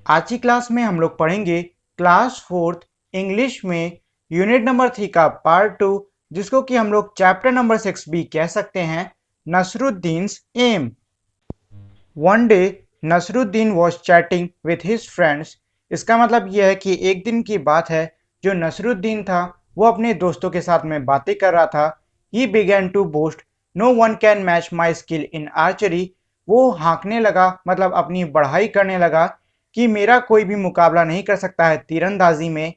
आज की क्लास में हम लोग पढ़ेंगे क्लास फोर्थ इंग्लिश में यूनिट नंबर 3 का पार्ट 2, जिसको कि हम लोग चैप्टर नंबर 6 भी कह सकते हैं, Nasruddin's aim. One day Nasruddin was chatting with his friends. इसका मतलब यह है कि एक दिन की बात है, जो नसरुद्दीन था वो अपने दोस्तों के साथ में बातें कर रहा था। He began to boast, no one can match my skill in archery. वो हाँकने लगा, मतलब अपनी बढ़ाई करने लगा कि मेरा कोई भी मुकाबला नहीं कर सकता है तीरंदाजी में।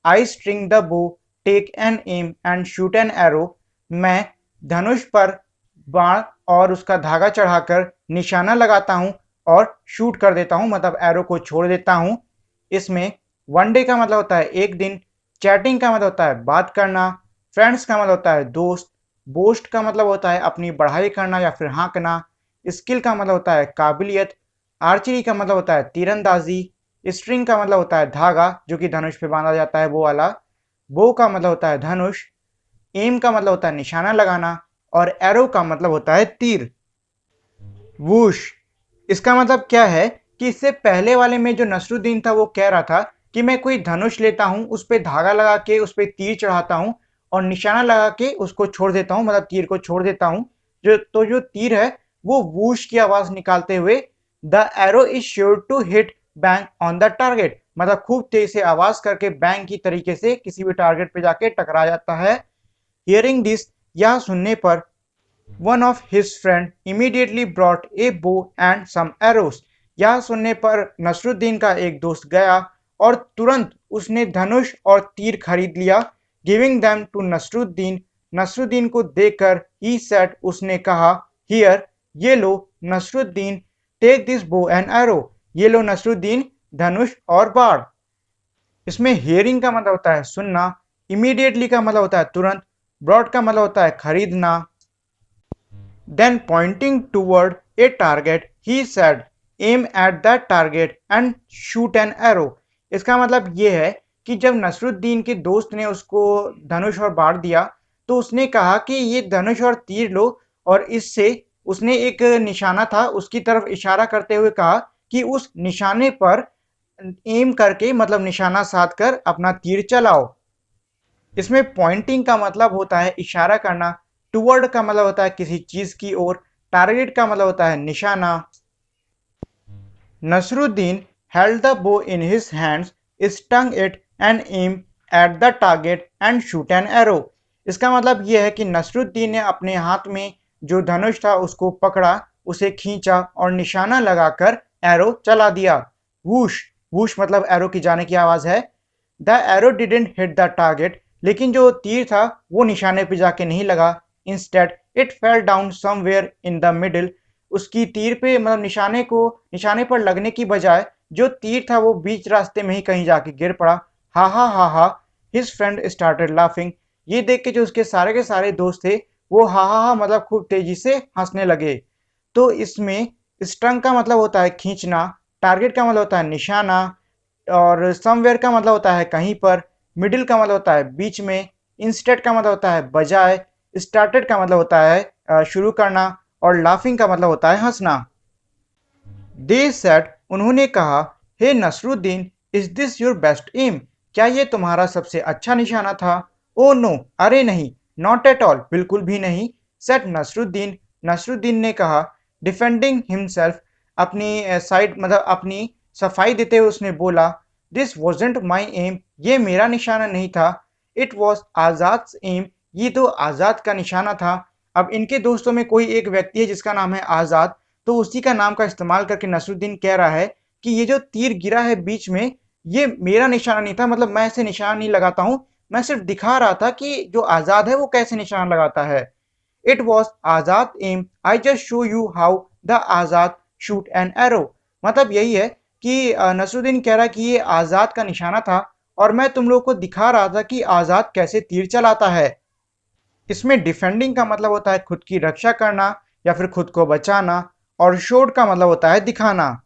I string the bow, take an aim and shoot an arrow. मैं धनुष पर बाण और उसका धागा चढ़ाकर निशाना लगाता हूँ और शूट कर देता हूँ, मतलब एरो को छोड़ देता हूँ। इसमें वन डे का मतलब होता है एक दिन, चैटिंग का मतलब होता है बात करना, फ्रेंड्स का मतलब होता है दोस्त, बोस्ट का मतलब होता है अपनी बढ़ाई करना या फिर हाँकना, स्किल का मतलब होता है काबिलियत, आर्चरी का मतलब होता है तीरंदाजी, स्ट्रिंग का मतलब होता है धागा जो कि धनुष पे बांधा जाता है वो वाला, बो का मतलब होता है धनुष, एम का मतलब होता है निशाना लगाना, और एरो का मतलब होता है तीर। वूश, इसका मतलब क्या है कि इससे पहले वाले में जो नसरुद्दीन था वो कह रहा था कि मैं कोई धनुष लेता हूं, उस पर धागा लगा के उस पर तीर चढ़ाता हूं और निशाना लगा के उसको छोड़ देता हूं, मतलब तीर को छोड़ देता हूं। जो तीर है वो वूश की आवाज निकालते हुए the arrow is sure to hit bang on the target, मतलब खूब तेज से आवाज करके बैंग की तरीके से किसी भी टारगेट पे जाके टकरा जाता है। हियरिंग दिस, यह सुनने पर one of his friend immediately brought a bow and some arrows. यह सुनने पर नसरुद्दीन का एक दोस्त गया और तुरंत उसने धनुष और तीर खरीद लिया। Giving them to Nasruddin, Nasruddin को देकर ही सेड, उसने कहा, हियर, ये लो Nasruddin, take this bow and arrow, ये लो नसरुद्दीन धनुष और बाण। इसमें हियरिंग का मतलब होता है सुनना, इमीडिएटली का मतलब होता है तुरंत, ब्रॉड का मतलब होता है खरीदना। Then pointing toward a target, he said, aim at that target and shoot an arrow. इसका मतलब ये है कि जब नसरुद्दीन के दोस्त ने उसको धनुष और बाण दिया, तो उसने कहा कि ये धनुष और तीर लो, और इससे उसने एक निशाना था उसकी तरफ इशारा करते हुए कहा कि उस निशाने पर एम करके, मतलब निशाना साध कर अपना तीर चलाओ। इसमें पॉइंटिंग का मतलब होता है इशारा करना, टुवर्ड का मतलब होता है किसी चीज की ओर, टारगेट का मतलब होता है निशाना। Nasruddin held the bow in his hands, stung it and aimed at the target and shoot an arrow. इसका मतलब यह है कि नसरुद्दीन ने अपने हाथ में जो धनुष था उसको पकड़ा, उसे खींचा और निशाना लगाकर एरो चला दिया। वूश, वूश मतलब एरो की जाने की आवाज है। The arrow didn't hit the target, लेकिन जो तीर था वो निशाने पे जाके नहीं लगा। Instead it fell down somewhere in the middle, उसकी तीर पे, मतलब निशाने पर लगने की बजाय जो तीर था वो बीच रास्ते में ही कहीं जाके गिर पड़ा। हा हा हा हा, हिज फ्रेंड स्टार्टेड लाफिंग। ये देख के जो उसके सारे के सारे दोस्त थे वो हा हा हा मतलब खूब तेजी से हंसने लगे। तो इसमें स्टंग का मतलब होता है खींचना, टारगेट का मतलब होता है निशाना, और समवेयर का मतलब होता है कहीं पर, मिडिल का मतलब होता है बीच में, इंस्टेड का मतलब होता है बजाय, स्टार्टेड का मतलब होता है शुरू करना, और लाफिंग का मतलब होता है हंसना। दे सेड, उन्होंने कहा, hey Nasruddin, is this your best aim, क्या ये तुम्हारा सबसे अच्छा निशाना था? ओ नो, अरे नहीं, नॉट एट ऑल, बिल्कुल भी नहीं। सेड नसरुद्दीन, नसरुद्दीन ने कहा, डिफेंडिंग हिमसेल्फ, अपनी साइड मतलब अपनी सफाई देते हुए उसने बोला, दिस वॉजेंट माई एम, ये मेरा निशाना नहीं था। इट वॉज आजाद एम, ये तो आजाद का निशाना था। अब इनके दोस्तों में कोई एक व्यक्ति है जिसका नाम है आजाद, तो उसी का नाम का इस्तेमाल करके नसरुद्दीन कह रहा है कि ये जो तीर गिरा है बीच में, ये मेरा निशाना नहीं था, मतलब मैं ऐसे निशाना नहीं लगाता हूं, मैं सिर्फ दिखा रहा था कि जो आजाद है वो कैसे निशाना लगाता है। इट वॉज आजाद aim, I just show you how the आजाद शूट एन एरो। मतलब यही है कि नसरुद्दीन कह रहा है कि ये आजाद का निशाना था और मैं तुम लोग को दिखा रहा था कि आजाद कैसे तीर चलाता है। इसमें डिफेंडिंग का मतलब होता है खुद की रक्षा करना या फिर खुद को बचाना, और शोड का मतलब होता है दिखाना।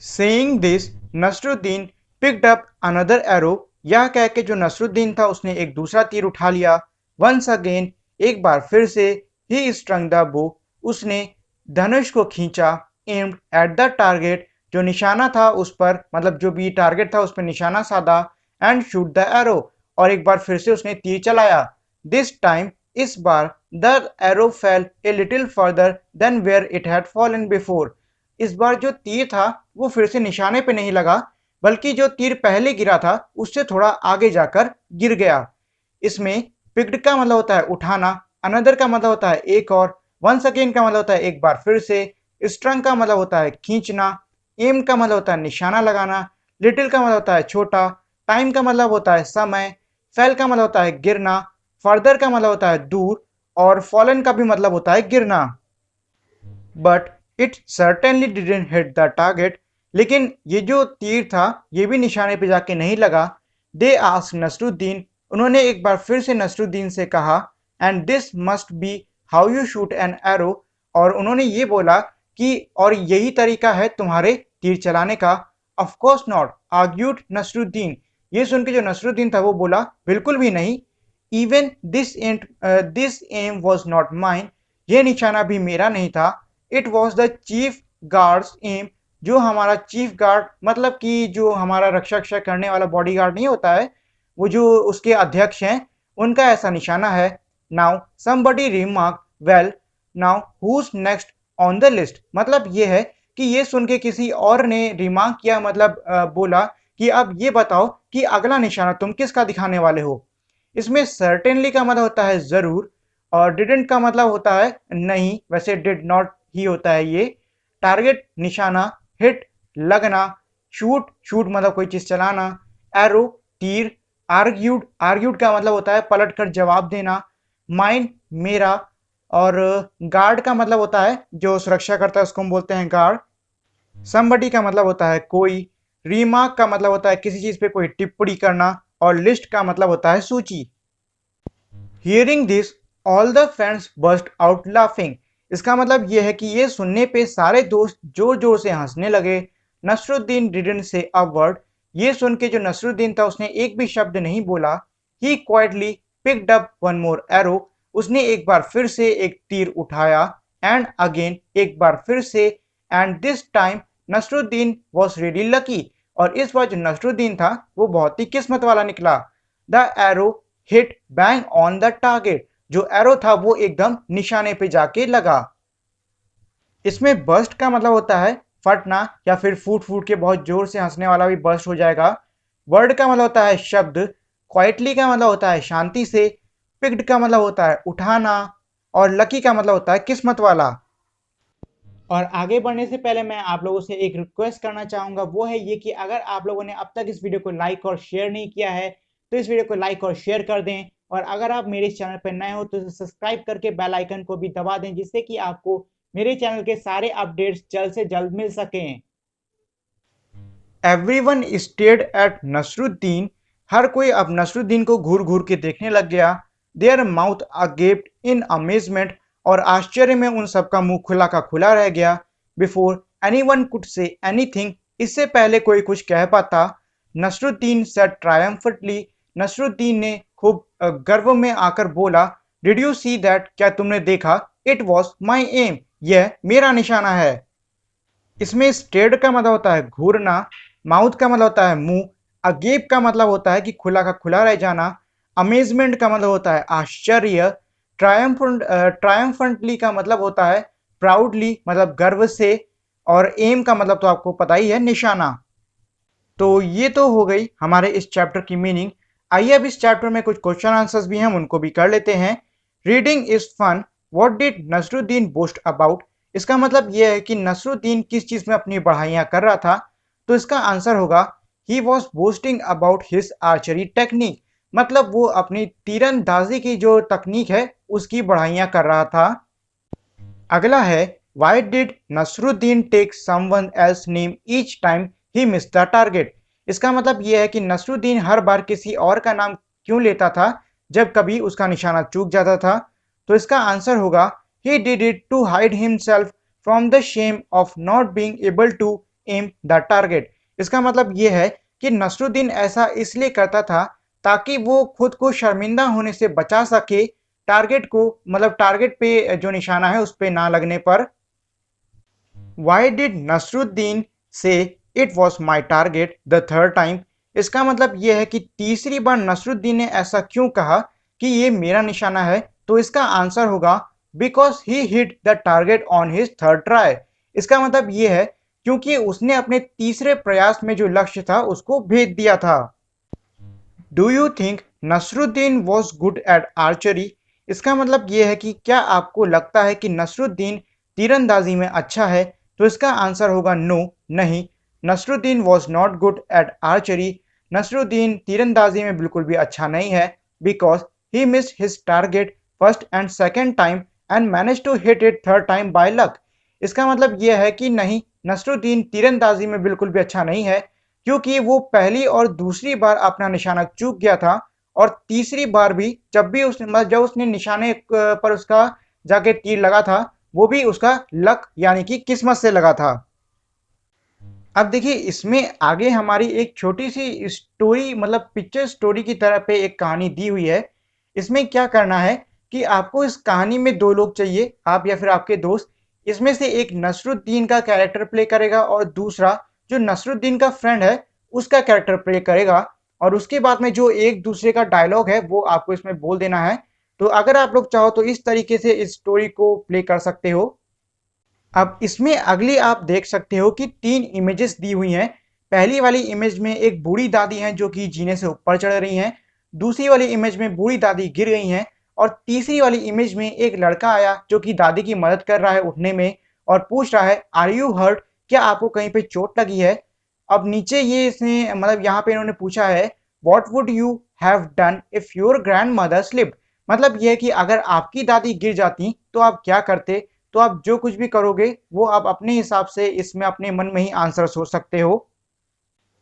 Saying this, Nasruddin picked up another arrow, यह कह के जो नसरुद्दीन था उसने एक दूसरा तीर उठा लिया। वंस अगेन, एक बार फिर से, ही स्ट्रंग द बो, उसने धनुष को खींचा। एम्ड एट द टारगेट, जो निशाना था उस पर, मतलब जो भी टारगेट था उस पर निशाना साधा एंड शूट द एरो, और एक बार फिर से उसने तीर चलाया। दिस टाइम, इस बार, the arrow fell a little further than where it had fallen before. इस बार जो तीर था वो फिर से निशाने पे नहीं लगा, बल्कि जो तीर पहले गिरा था उससे थोड़ा आगे जाकर गिर गया। इसमें पिक्ड का मतलब होता है उठाना, अनदर का मतलब होता है एक और, वंस अगेन का मतलब होता है एक बार फिर से, स्ट्रंग का मतलब होता है खींचना, एम का मतलब होता है निशाना लगाना, लिटिल का मतलब होता है छोटा, टाइम का मतलब होता है समय, फेल का मतलब होता है गिरना, फर्दर का मतलब होता है दूर, और फॉलन का भी मतलब होता है गिरना। But it certainly didn't hit the target, लेकिन ये जो तीर था ये भी निशाने पे जाके नहीं लगा। दे आस्क्ड नसरुद्दीन, उन्होंने एक बार फिर से नसरुद्दीन से कहा, and this must be how you shoot an arrow, और उन्होंने ये बोला कि और यही तरीका है तुम्हारे तीर चलाने का। Of course not, argued Nasruddin. ये सुन के जो नसरुद्दीन था वो बोला बिल्कुल भी नहीं। Even this aim was not mine, ये निशाना भी मेरा नहीं था। It was the chief guard's aim, जो हमारा चीफ गार्ड मतलब कि जो हमारा रक्षा रक्षा करने वाला बॉडी गार्ड नहीं होता है, वो जो उसके अध्यक्ष हैं, उनका ऐसा निशाना है। Now somebody remark, well now who's next on the list, मतलब ये है कि ये सुन के किसी और ने रिमार्क किया, मतलब बोला कि अब ये बताओ कि अगला निशाना तुम किसका दिखाने वाले हो। इसमें सर्टेनली का मतलब होता है जरूर, और डिडंट का मतलब होता है नहीं, वैसे डिड नॉट ही होता है ये। टारगेट निशाना, हिट लगना, शूट शूट मतलब कोई चीज चलाना, एरो तीर, आर्ग्यूड आर्ग्यूड का मतलब होता है पलट कर जवाब देना, माइंड मेरा, और गार्ड का मतलब होता है जो सुरक्षा करता है उसको हम बोलते हैं गार्ड। समबडी का मतलब होता है कोई, रीमार्क का मतलब होता है किसी चीज पे कोई टिप्पणी करना, और लिस्ट का मतलब होता है सूची। Hearing this, all the friends burst out laughing, इसका मतलब यह है कि ये सुनने पे सारे दोस्त जोर जोर से हंसने लगे। Nasruddin didn't say a word, ये सुन के जो नसरुद्दीन था उसने एक भी शब्द नहीं बोला। He quietly picked up one more arrow, उसने एक बार फिर से एक तीर उठाया, एंड अगेन एक बार फिर से, and this time Nasruddin was really lucky, और इस बार जो नसरुद्दीन था वो बहुत ही किस्मत वाला निकला। The arrow hit bang on the target, जो एरो था वो एकदम निशाने पे जाके लगा। इसमें बर्स्ट का मतलब होता है फटना, या फिर फूट फूट के बहुत जोर से हंसने वाला भी बर्स्ट हो जाएगा। वर्ड का मतलब होता है शब्द, क्वाइटली का मतलब होता है शांति से, पिक्ड का मतलब होता है उठाना, और लकी का मतलब होता है किस्मत वाला। और आगे बढ़ने से पहले मैं आप लोगों से एक रिक्वेस्ट करना चाहूंगा, वो है ये कि अगर आप लोगों ने अब तक इस वीडियो को लाइक और शेयर नहीं किया है तो इस वीडियो को लाइक और शेयर कर दें, और अगर आप मेरे इस चैनल पर नए हो तो सब्सक्राइब करके बेल आइकन को भी दबा दें, जिससे कि आपको मेरे चैनल के सारे अपडेट्स जल्द से जल्द मिल सकें। एवरीवन स्टेयर्ड एट नसरुद्दीन, हर कोई अब नसरुद्दीन को घूर घूर के देखने लग गया। देयर माउथ अगेप्ड इन अमेजमेंट, और आश्चर्य में उन सबका मुंह खुला का खुला रह गया। Before anyone could say anything, इससे पहले कोई कुछ कह पाता, नसरुद्दीन सेड ट्रायम्फेंटली, नसरुद्दीन ने खूब गर्व में आकर बोला, डिड यू सी दैट, क्या तुमने देखा, इट वॉज माई एम, यह मेरा निशाना है। इसमें स्टेड का मतलब होता है घूरना, माउथ का मतलब होता है मुंह, अगेप का मतलब होता है कि खुला का खुला रह जाना, अमेजमेंट का मतलब होता है आश्चर्य, ट्रायम्फेंटली का मतलब होता है प्राउडली मतलब गर्व से, और एम का मतलब तो आपको पता ही है निशाना। तो ये तो हो गई हमारे इस चैप्टर की मीनिंग। आइए अब इस चैप्टर में कुछ क्वेश्चन आंसर्स भी हैं, हम उनको भी कर लेते हैं। Reading is fun, what did Nasruddin boast about, इसका मतलब यह है कि नसरुद्दीन किस चीज में अपनी बढ़ाइयां कर रहा था। तो इसका आंसर होगा he was boasting about his archery technique, मतलब वो अपनी तीरंदाजी की जो तकनीक है उसकी बढ़ाइयां कर रहा था। अगला है why did Nasruddin take someone else name each time he miss the target, इसका मतलब यह है कि नसरुद्दीन हर बार किसी और का नाम क्यों लेता था जब कभी उसका निशाना चूक जाता था। तो इसका आंसर होगा he did it to hide himself from the shame of not being able to aim the target, इसका मतलब यह है कि नसरुद्दीन ऐसा इसलिए करता था ताकि वो खुद को शर्मिंदा होने से बचा सके, टारगेट को मतलब टारगेट पे जो निशाना है उस पे ना लगने पर। वाई डिड नसरुद्दीन से it was my target the third time. इसका मतलब यह है कि तीसरी बार नसरुद्दीन ने ऐसा क्यों कहा कि ये मेरा निशाना है, तो इसका आंसर होगा because he hit the target on his third try. इसका मतलब ये है क्योंकि उसने अपने तीसरे प्रयास में जो लक्ष्य था उसको भेद दिया था। Do you think Nasruddin was good at archery? इसका मतलब ये है कि क्या आपको लगता है कि नसरुद्दीन तीरंदाजी में अच्छा है, तो इसका आंसर होगा नो, नहीं। Nasruddin was not good at archery. Nasruddin तीरंदाजी में बिल्कुल भी अच्छा नहीं है, because he missed his target first and second time and manage to hit it third time by luck. इसका मतलब यह है कि नहीं, नसरुद्दीन तीरंदाजी में बिल्कुल भी अच्छा नहीं है, क्योंकि वो पहली और दूसरी बार अपना निशाना चूक गया था, और तीसरी बार भी जब उसने निशाने पर उसका जाके तीर लगा था, वो भी उसका लक यानी कि किस्मत से लगा था। अब देखिए, इसमें आगे हमारी एक छोटी सी स्टोरी, मतलब पिक्चर स्टोरी की तरह पे एक कहानी दी हुई है। इसमें क्या करना है कि आपको इस कहानी में दो लोग चाहिए, आप या फिर आपके दोस्त। इसमें से एक नसरुद्दीन का कैरेक्टर प्ले करेगा और दूसरा जो नसरुद्दीन का फ्रेंड है उसका कैरेक्टर प्ले करेगा, और उसके बाद में जो एक दूसरे का डायलॉग है वो आपको इसमें बोल देना है। तो अगर आप लोग चाहो तो इस तरीके से इस स्टोरी को प्ले कर सकते हो। अब इसमें अगली आप देख सकते हो कि तीन इमेजेस दी हुई हैं। पहली वाली इमेज में एक बूढ़ी दादी हैं जो कि जीने से ऊपर चढ़ रही हैं। दूसरी वाली इमेज में बूढ़ी दादी गिर गई हैं। और तीसरी वाली इमेज में एक लड़का आया जो कि दादी की मदद कर रहा है उठने में, और पूछ रहा है आर यू हर्ट, क्या आपको कहीं पे चोट लगी है। अब नीचे ये इसने मतलब यहाँ पे इन्होंने पूछा है what would you have done if your grand mother slipped. मतलब यह है कि अगर आपकी दादी गिर जाती तो आप क्या करते। तो आप जो कुछ भी करोगे वो आप अपने हिसाब से इसमें अपने मन में ही आंसर सोच सकते हो।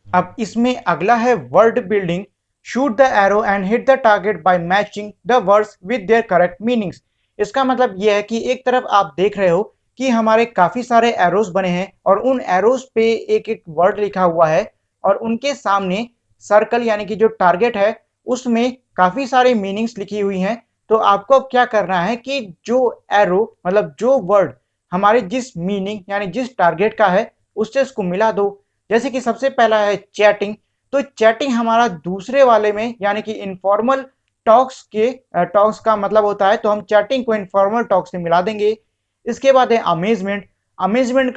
अब इसमें अगला है word building. Shoot the arrow and hit the target by matching the words with their correct meanings. इसका मतलब यह है कि एक तरफ आप देख रहे हो कि हमारे काफी सारे एरोस बने हैं और उन एरोस पे एक एक वर्ड लिखा हुआ है, और उनके सामने सर्कल यानी कि जो टारगेट है उसमें काफी सारे मीनिंग्स लिखी हुई हैं। तो आपको अब क्या करना है कि जो एरो मतलब जो वर्ड हमारे जिस मीनिंग यानी जिस टारगेट का है उससे उसको मिला दो। जैसे कि सबसे पहला है चैटिंग। तो चैटिंग हमारा दूसरे वाले में यानी कि इनफॉर्मल टॉक्स का मतलब होता है, तो हम चैटिंग को इनफॉर्मल टॉक से मिला देंगे। इसके बाद है अमेजमेंट। अमेजमेंट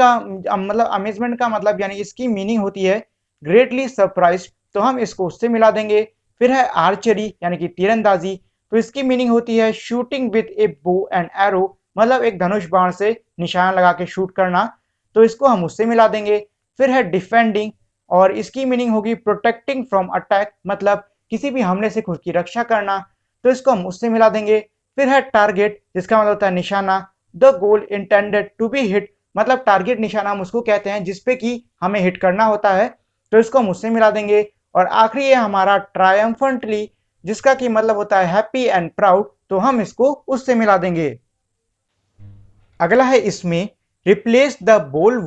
का मतलब यानी इसकी मीनिंग होती है ग्रेटली सरप्राइज, तो हम इसको उससे मिला देंगे। फिर है आर्चरी यानी कि तीरंदाजी। तो इसकी मीनिंग होती है shooting with A bow and arrow, मतलब एक धनुष बाण से निशाना लगा के शूट करना, तो इसको हम उससे मिला देंगे। फिर है डिफेंडिंग, और इसकी मीनिंग होगी प्रोटेक्टिंग फ्रॉम अटैक, मतलब किसी भी हमले से खुद की रक्षा करना, तो इसको हम उससे मिला देंगे। फिर है टारगेट, जिसका मतलब होता है निशाना। The goal intended to be hit, मतलब टारगेट निशाना हम उसको कहते हैं जिसपे कि हमें हिट करना होता है, तो इसको हम उससे मिला देंगे। और आखिरी है हमारा ट्रायम्फेंटली, जिसका कि मतलब होता है हैप्पी एंड प्राउड, तो हम इसको उससे मिला देंगे। अगला है इसमें replace the bold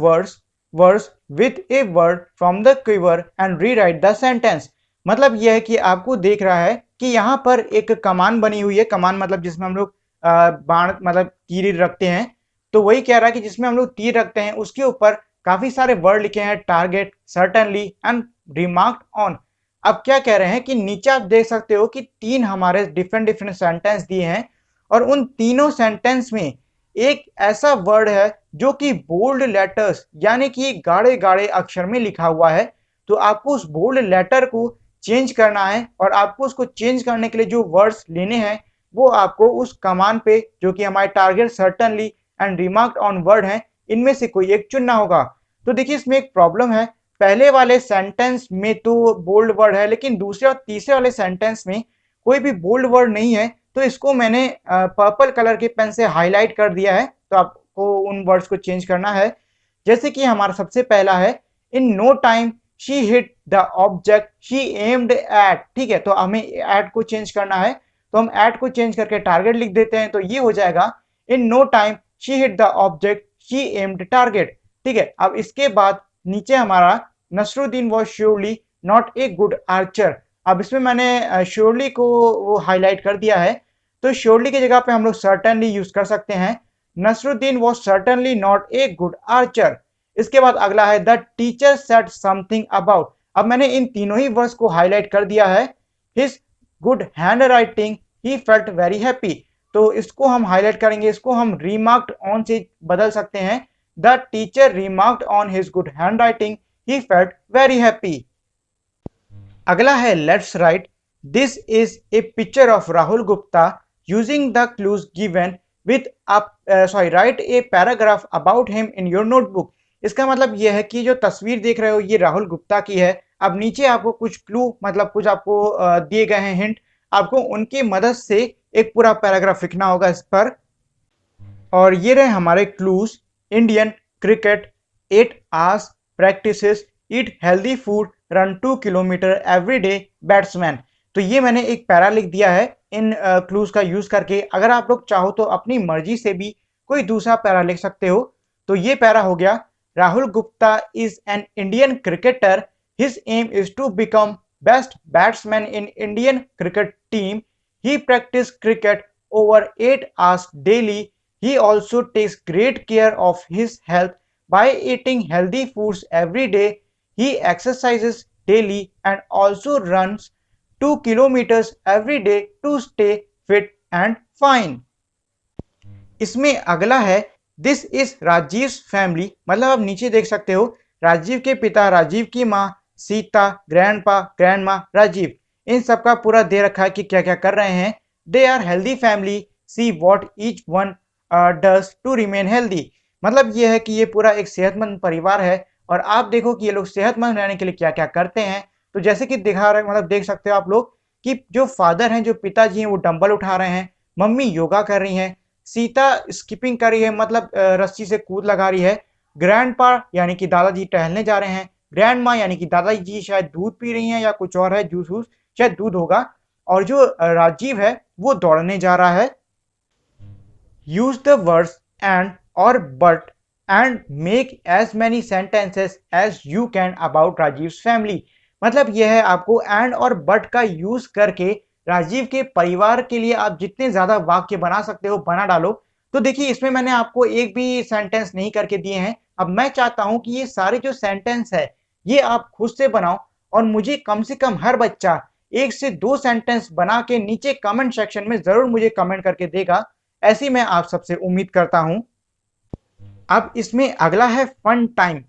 words with a word from the quiver and rewrite the sentence. मतलब यह है कि आपको देख रहा है कि यहाँ पर एक कमान बनी हुई है। कमान मतलब जिसमें हम लोग बाण मतलब तीर रखते हैं, तो वही कह रहा है कि जिसमें हम लोग तीर रखते हैं उसके ऊपर काफी सारे वर्ड लिखे हैं, target, certainly and remarked on. अब क्या कह रहे हैं कि नीचे आप देख सकते हो कि तीन हमारे डिफरेंट डिफरेंट सेंटेंस दिए हैं, और उन तीनों सेंटेंस में एक ऐसा वर्ड है जो कि बोल्ड लेटर्स यानी कि गाढ़े गाढ़े अक्षर में लिखा हुआ है। तो आपको उस बोल्ड लेटर को चेंज करना है, और आपको उसको चेंज करने के लिए जो वर्ड्स लेने हैं वो आपको उस कमांड पे, जो कि हमारे target, certainly and remarked on word है, इनमें से कोई एक चुनना होगा। तो देखिए, इसमें एक प्रॉब्लम है। पहले वाले सेंटेंस में तो बोल्ड वर्ड है, लेकिन दूसरे और तीसरे वाले सेंटेंस में कोई भी बोल्ड वर्ड नहीं है। तो इसको मैंने पर्पल कलर के पेन से हाईलाइट कर दिया है, तो आपको उन वर्ड्स को चेंज करना है। जैसे कि हमारा सबसे पहला है in no time she hit the object she aimed at. ठीक है, तो हमें एट को चेंज करना है, तो हम एट को चेंज करके टारगेट लिख देते हैं, तो ये हो जाएगा in no time she hit the object she aimed target. ठीक है, अब इसके बाद नीचे हमारा Nasruddin was surely not a good archer. अब इसमें मैंने श्योरली को वो हाईलाइट कर दिया है, तो श्योरली की जगह पे हम लोग सर्टेनली यूज कर सकते हैं। Nasruddin was certainly not a good archer. इसके बाद अगला है the teacher said something about. अब मैंने इन तीनों ही वर्ड्स को हाईलाइट कर दिया है। His good hand writing he felt very happy, तो इसको हम हाईलाइट करेंगे, इसको हम रिमार्क्ड ऑन से बदल सकते हैं। The teacher remarked on his good hand writing he felt very happy. अगला है let's write this is a picture of Rahul Gupta using the clues given with right a paragraph about him in your notebook. इसका मतलब यह है कि जो तस्वीर देख रहे हो ये राहुल गुप्ता की है। अब नीचे आपको कुछ क्लू मतलब कुछ आपको दिए गए हैं हिंट, आपको उनकी मदद से एक पूरा पैराग्राफ लिखना होगा इस पर। और ये रहे हमारे clues. Indian cricket 8 hours practices eat healthy food run 2 kilometre every day batsman. तो ये मैंने एक पैरा लिख दिया है इन क्लूज का यूज करके। अगर आप लोग चाहो तो अपनी मर्जी से भी कोई दूसरा पैरा लिख सकते हो। तो ये पैरा हो गया Rahul Gupta is an Indian cricketer, his aim is to become best batsman in Indian cricket team, he practice cricket over 8 hours daily. He also takes great care of his health by eating healthy foods every day. He exercises daily and also runs 2 kilometers every day to stay fit and fine. इसमें अगला है this is Rajiv family, मतलब आप नीचे देख सकते हो राजीव के पिता, राजीव की माँ सीता, ग्रैंडपा, ग्रैंडमा, राजीव, इन सबका पूरा दे रखा है कि क्या क्या कर रहे हैं। They are healthy family, see what each one does to remain healthy. मतलब ये है कि ये पूरा एक सेहतमंद परिवार है और आप देखो कि ये लोग सेहतमंद रहने के लिए क्या क्या करते हैं। तो जैसे कि दिखा रहे मतलब देख सकते हो आप लोग कि जो फादर हैं, जो पिताजी हैं, वो डंबल उठा रहे हैं, मम्मी योगा कर रही हैं, सीता स्किपिंग कर रही है मतलब रस्सी से कूद लगा रही है, ग्रैंडपा यानी कि दादाजी टहलने जा रहे हैं, ग्रैंड माँ यानी कि दादाजी शायद दूध पी रही हैं या कुछ और है, जूस वूस, शायद दूध होगा, और जो राजीव है वो दौड़ने जा रहा है। यूज द वर्ड्स एंड और but and make as many sentences as you can about Rajiv family. मतलब यह है आपको एंड और बट का यूज करके राजीव के परिवार के लिए आप जितने ज्यादा वाक्य बना सकते हो बना डालो। तो देखिए इसमें मैंने आपको एक भी सेंटेंस नहीं करके दिए हैं। अब मैं चाहता हूं कि ये सारे जो सेंटेंस है ये आप खुद से बनाओ और मुझे कम से कम हर बच्चा 1 से 2 सेंटेंस बना के नीचे कमेंट सेक्शन में जरूर मुझे कमेंट करके देगा, ऐसी मैं आप सबसे उम्मीद करता हूं। अब इसमें अगला है fun time.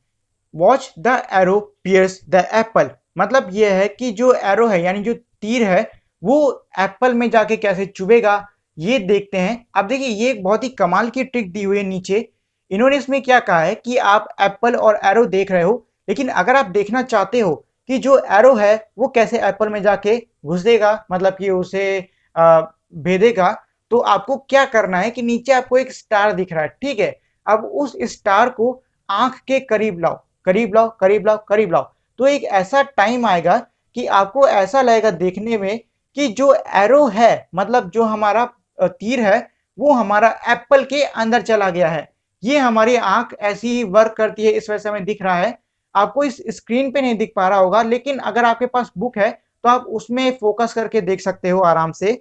Watch the arrow pierces the apple. मतलब यह है कि जो एरो है यानी जो तीर है वो एप्पल में जाके कैसे चुभेगा ये देखते हैं। अब देखिए ये एक बहुत ही कमाल की ट्रिक दी हुई है नीचे। इन्होंने इसमें क्या कहा है कि आप एप्पल और एरो देख रहे हो, लेकिन अगर आप देखना चाहते हो कि जो एरो है वो कैसे एप्पल में जाके घुसेगा मतलब कि उसे भेदेगा, तो आपको क्या करना है कि नीचे आपको एक स्टार दिख रहा है, ठीक है। अब उस स्टार को आंख के करीब लाओ, करीब लाओ, करीब लाओ, करीब लाओ, तो एक ऐसा टाइम आएगा कि आपको ऐसा लगेगा देखने में कि जो एरो है मतलब जो हमारा तीर है वो हमारा एप्पल के अंदर चला गया है। ये हमारी आंख ऐसी ही वर्क करती है, इस वजह से हमें दिख रहा है। आपको इस स्क्रीन पे नहीं दिख पा रहा होगा, लेकिन अगर आपके पास बुक है तो आप उसमें फोकस करके देख सकते हो आराम से।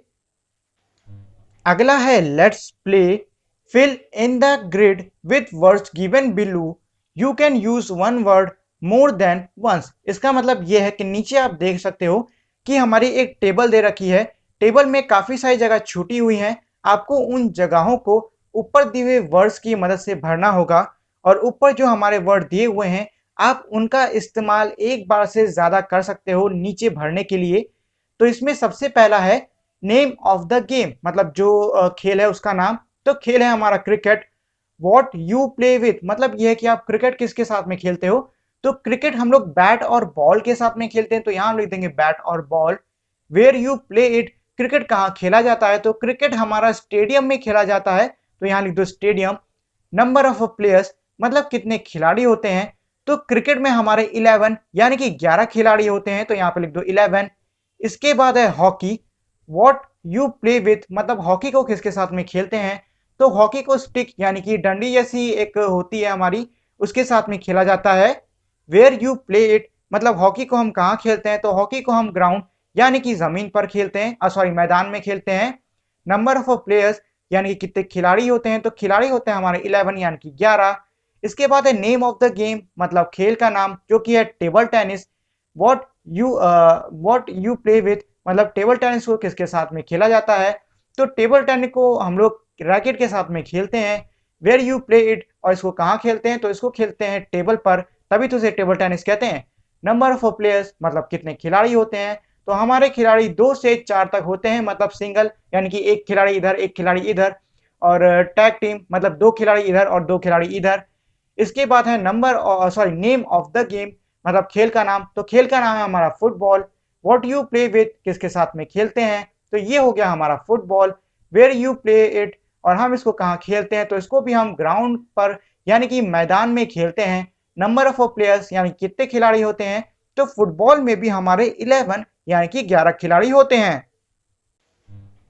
अगला है let's play fill in the grid with words given below, you can use one word more than once. इसका मतलब यह है कि नीचे आप देख सकते हो कि हमारी एक टेबल दे रखी है, टेबल में काफी सारी जगह छूटी हुई हैं, आपको उन जगहों को ऊपर दिए हुए वर्ड्स की मदद से भरना होगा। और ऊपर जो हमारे वर्ड दिए हुए हैं आप उनका इस्तेमाल एक बार से ज्यादा कर सकते हो नीचे भरने के लिए। तो इसमें सबसे पहला है नेम ऑफ द गेम, मतलब जो खेल है उसका नाम। तो खेल है हमारा cricket. What you play with, मतलब यह है कि आप क्रिकेट किसके साथ में खेलते हो। तो क्रिकेट हम लोग बैट और बॉल के साथ में खेलते हैं, तो यहां हम लिख देंगे बैट और ball. Where you play it, cricket कहाँ खेला जाता है, तो क्रिकेट हमारा स्टेडियम में खेला जाता है, तो यहाँ लिख दो स्टेडियम। नंबर ऑफ प्लेयर्स, मतलब कितने खिलाड़ी होते हैं, तो क्रिकेट में हमारे 11 यानी कि 11 खिलाड़ी होते हैं, तो यहाँ पे लिख दो 11। इसके बाद है hockey. What you play with, मतलब हॉकी को किसके साथ में खेलते हैं, तो हॉकी को स्टिक यानी कि डंडी जैसी एक होती है हमारी, उसके साथ में खेला जाता है। वेयर यू प्ले इट, मतलब हॉकी को हम कहाँ खेलते हैं, तो हॉकी को हम ग्राउंड यानी कि जमीन पर खेलते हैं, सॉरी मैदान में खेलते हैं। नंबर ऑफ प्लेयर्स यानी कि कितने खिलाड़ी होते हैं, तो खिलाड़ी होते हैं हमारे 11 यानी कि 11। इसके बाद है नेम ऑफ द गेम, मतलब खेल का नाम, जो कि है table tennis. What you play with, मतलब टेबल टेनिस को किसके साथ में खेला जाता है, तो टेबल टेनिस को हम लोग रैकेट के साथ में खेलते हैं। वेयर यू प्ले इट, और इसको कहाँ खेलते हैं, तो इसको खेलते हैं टेबल पर, तभी तो इसे टेबल टेनिस कहते हैं। नंबर ऑफ प्लेयर्स, मतलब कितने खिलाड़ी होते हैं, तो हमारे खिलाड़ी 2 से 4 तक होते हैं, मतलब सिंगल यानी कि एक खिलाड़ी इधर एक खिलाड़ी इधर, और टैग टीम मतलब 2 खिलाड़ी इधर और 2 खिलाड़ी इधर। इसके बाद है नेम ऑफ द गेम, मतलब खेल का नाम, तो खेल का नाम है हमारा football. What you play with, किसके साथ में खेलते हैं, तो ये हो गया हमारा football. Where you play it, और हम इसको कहाँ खेलते हैं, तो इसको भी हम ग्राउंड पर यानी कि मैदान में खेलते हैं। नंबर ऑफ प्लेयर्स, यानी कितने खिलाड़ी होते हैं, तो फुटबॉल में भी हमारे 11 यानी कि 11 खिलाड़ी होते हैं।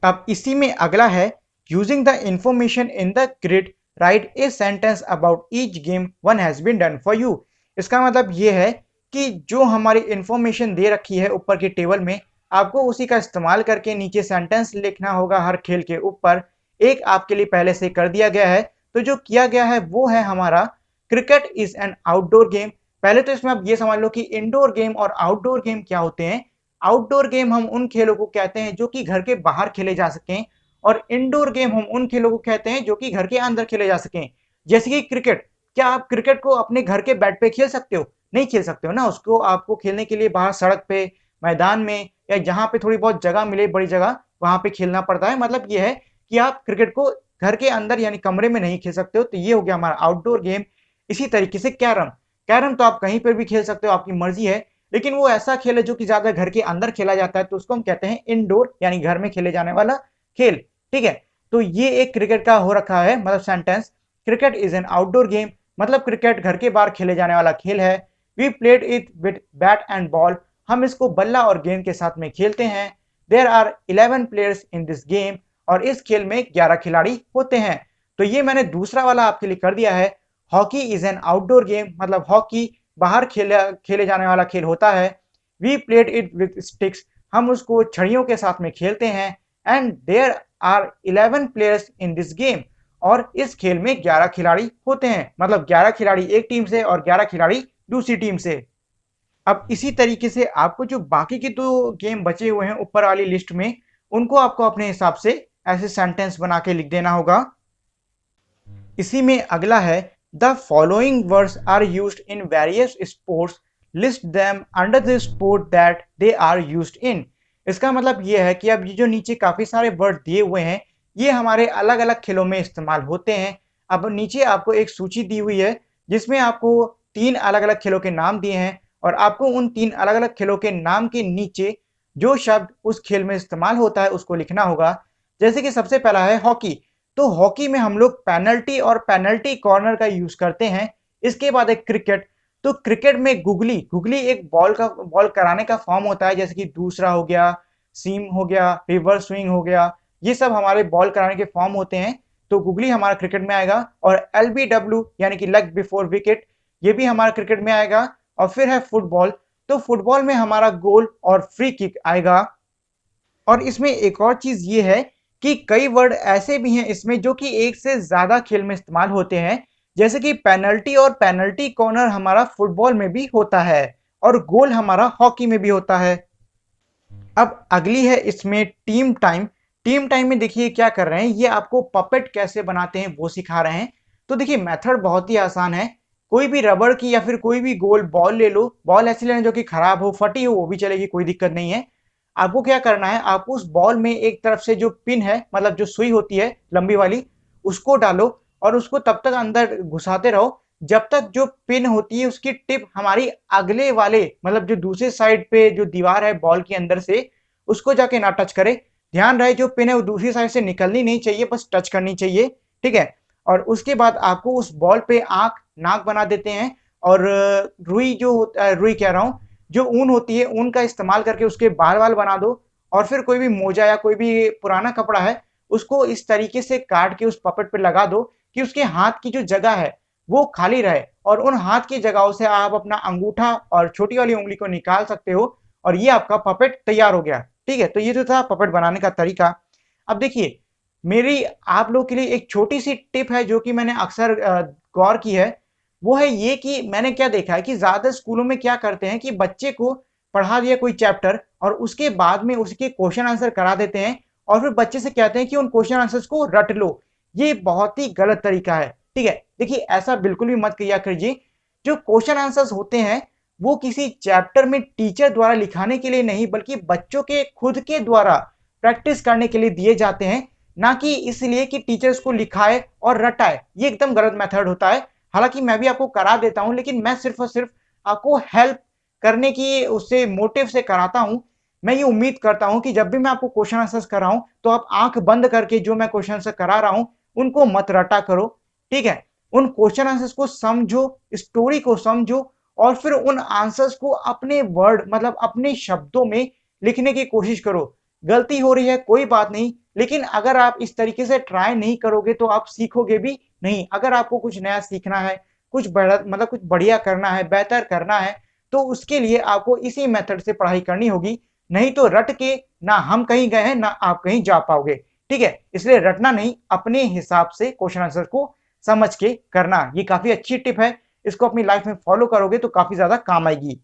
अब इसी में अगला है using the information in the grid write a sentence about each game one has been done for you. इसका मतलब ये है कि जो हमारी इंफॉर्मेशन दे रखी है ऊपर की टेबल में, आपको उसी का इस्तेमाल करके नीचे सेंटेंस लिखना होगा हर खेल के ऊपर। एक आपके लिए पहले से कर दिया गया है, तो जो किया गया है वो है हमारा cricket is an outdoor game. पहले तो इसमें आप ये समझ लो कि इंडोर गेम और आउटडोर गेम क्या होते हैं। आउटडोर गेम हम उन खेलों को कहते हैं जो कि घर के बाहर खेले जा सकें, और इंडोर गेम हम उन खेलों को कहते हैं जो कि घर के अंदर खेले जा सकें। जैसे कि क्रिकेट, क्या आप क्रिकेट को अपने घर के बैट पे खेल सकते हो? नहीं खेल सकते हो ना, उसको आपको खेलने के लिए बाहर सड़क पे, मैदान में, या जहाँ पे थोड़ी बहुत जगह मिले बड़ी जगह, वहां पे खेलना पड़ता है। मतलब ये है कि आप क्रिकेट को घर के अंदर यानी कमरे में नहीं खेल सकते हो, तो ये हो गया हमारा आउटडोर गेम। इसी तरीके से कैरम, कैरम तो आप कहीं पर भी खेल सकते हो, आपकी मर्जी है, लेकिन वो ऐसा खेल है जो कि ज्यादा घर के अंदर खेला जाता है, तो उसको हम कहते हैं इंडोर यानी घर में खेले जाने वाला खेल। ठीक है, तो ये एक क्रिकेट का हो रखा है मतलब sentence, cricket is an outdoor game, मतलब क्रिकेट घर के बाहर खेले जाने वाला खेल है। We played it with bat and ball, हम इसको बल्ला और गेंद के साथ में खेलते हैं। There are 11 players in this game, और इस खेल में 11 खिलाड़ी होते हैं। तो ये मैंने दूसरा वाला आपके लिए कर दिया है। Hockey is an outdoor game, मतलब हॉकी बाहर खेले जाने वाला खेल होता है। We played it with sticks, हम उसको छड़ियों के साथ में खेलते हैं। And there are 11 players in this game, और इस खेल में 11 खिलाड़ी होते हैं, मतलब 11 खिलाड़ी एक टीम से और 11 खिलाड़ी दूसरी टीम से। अब इसी तरीके से आपको जो बाकी के 2 गेम बचे हुए हैं ऊपर वाली लिस्ट में, उनको आपको अपने हिसाब से ऐसे सेंटेंस बना के लिख देना होगा। इसी में अगला है the following words are used in various sports, list them under the sport that they are used in. इसका मतलब ये है कि अब ये जो नीचे काफी सारे वर्ड दिए हुए हैं, ये हमारे अलग अलग खेलों में इस्तेमाल होते हैं। अब नीचे आपको एक सूची दी हुई है जिसमें आपको 3 अलग अलग खेलों के नाम दिए हैं, और आपको उन 3 अलग अलग खेलों के नाम के नीचे जो शब्द उस खेल में इस्तेमाल होता है उसको लिखना होगा। जैसे कि सबसे पहला है हॉकी, तो हॉकी में हम लोग पेनल्टी और पेनल्टी कॉर्नर का यूज करते हैं। इसके बाद एक क्रिकेट, तो क्रिकेट में गुगली, गुगली एक बॉल कराने का फॉर्म होता है, जैसे कि दूसरा हो गया, सीम हो गया, रिवर्स स्विंग हो गया, ये सब हमारे बॉल कराने के फॉर्म होते हैं, तो गुगली हमारा क्रिकेट में आएगा। और LBW यानी कि लेग बिफोर विकेट, ये भी हमारा क्रिकेट में आएगा। और फिर है फुटबॉल, तो फुटबॉल में हमारा गोल और फ्री किक आएगा। और इसमें एक और चीज ये है कि कई वर्ड ऐसे भी हैं इसमें जो कि एक से ज्यादा खेल में इस्तेमाल होते हैं, जैसे कि पेनल्टी और पेनल्टी कॉर्नर हमारा फुटबॉल में भी होता है, और गोल हमारा हॉकी में भी होता है। अब अगली है इसमें टीम टाइम। टीम टाइम में देखिए क्या कर रहे हैं, ये आपको पपेट कैसे बनाते हैं वो सिखा रहे हैं। तो देखिए मेथड बहुत ही आसान है। कोई भी रबड़ की या फिर कोई भी गोल बॉल ले लो, बॉल ऐसी लेना जो कि खराब हो, फटी हो, वो भी चलेगी, कोई दिक्कत नहीं है। आपको क्या करना है, आपको उस बॉल में एक तरफ से जो पिन है, मतलब जो सुई होती है लंबी वाली, उसको डालो और उसको तब तक अंदर घुसाते रहो जब तक जो पिन होती है उसकी टिप हमारी अगले वाले, मतलब जो दूसरे साइड पे जो दीवार है बॉल के अंदर से, उसको जाके ना टच करे। ध्यान रहे जो पिन है वो दूसरी साइड से निकलनी नहीं चाहिए, बस टच करनी चाहिए। ठीक है, और उसके बाद आपको उस बॉल पे आंख नाक बना देते हैं, और रुई जो रुई कह रहा हूँ, जो ऊन होती है ऊन का इस्तेमाल करके उसके बाल वाल बना दो। और फिर कोई भी मोजा या कोई भी पुराना कपड़ा है उसको इस तरीके से काट के उस पपेट पे लगा दो कि उसके हाथ की जो जगह है वो खाली रहे, और उन हाथ की जगहों से आप अपना अंगूठा और छोटी वाली उंगली को निकाल सकते हो, और ये आपका पपेट तैयार हो गया। ठीक है, तो ये जो था पपेट बनाने का तरीका। अब देखिए मेरी आप लोग के लिए एक छोटी सी टिप है जो कि मैंने अक्सर गौर की है। वो है ये कि मैंने क्या देखा है कि ज़्यादा स्कूलों में क्या करते हैं कि बच्चे को पढ़ा दिया कोई चैप्टर और उसके बाद में उसके क्वेश्चन आंसर करा देते हैं और फिर बच्चे से कहते हैं कि उन क्वेश्चन आंसर्स को रट लो। ये बहुत ही गलत तरीका है, ठीक है। देखिए ऐसा बिल्कुल भी मत किया कीजिए। जो क्वेश्चन आंसर्स होते हैं वो किसी चैप्टर में टीचर द्वारा लिखाने के लिए नहीं बल्कि बच्चों के खुद के द्वारा प्रैक्टिस करने के लिए दिए जाते हैं, ना कि इसलिए कि टीचर उसको लिखाए और रटाए। ये एकदम गलत मेथड होता है। हालांकि मैं भी आपको करा देता हूं, लेकिन मैं सिर्फ और सिर्फ आपको हेल्प करने की उससे मोटिव से कराता हूं। मैं ये उम्मीद करता हूं कि जब भी मैं आपको क्वेश्चन आंसर्स कराऊं तो आप आंख बंद करके जो मैं क्वेश्चन आंसर करा रहा हूं उनको मत रटा करो, ठीक है। उन क्वेश्चन आंसर्स को समझो, स्टोरी को समझो और फिर उन आंसर्स को अपने वर्ड मतलब अपने शब्दों में लिखने की कोशिश करो। गलती हो रही है कोई बात नहीं, लेकिन अगर आप इस तरीके से ट्राई नहीं करोगे तो आप सीखोगे भी नहीं। अगर आपको कुछ नया सीखना है, कुछ बड़ा मतलब कुछ बढ़िया करना है, बेहतर करना है, तो उसके लिए आपको इसी मेथड से पढ़ाई करनी होगी। नहीं तो रट के ना हम कहीं गए हैं ना आप कहीं जा पाओगे, ठीक है। इसलिए रटना नहीं, अपने हिसाब से क्वेश्चन आंसर को समझ के करना। ये काफी अच्छी टिप है, इसको अपनी लाइफ में फॉलो करोगे तो काफी ज्यादा काम आएगी।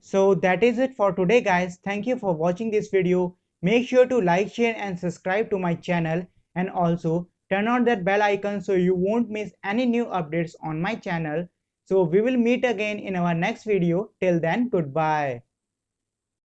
So that is it for today guys. Thank you for watching this video. Make sure to like, share and subscribe to my channel, and also turn on that bell icon so you won't miss any new updates on my channel. So we will meet again in our next video. Till then, goodbye.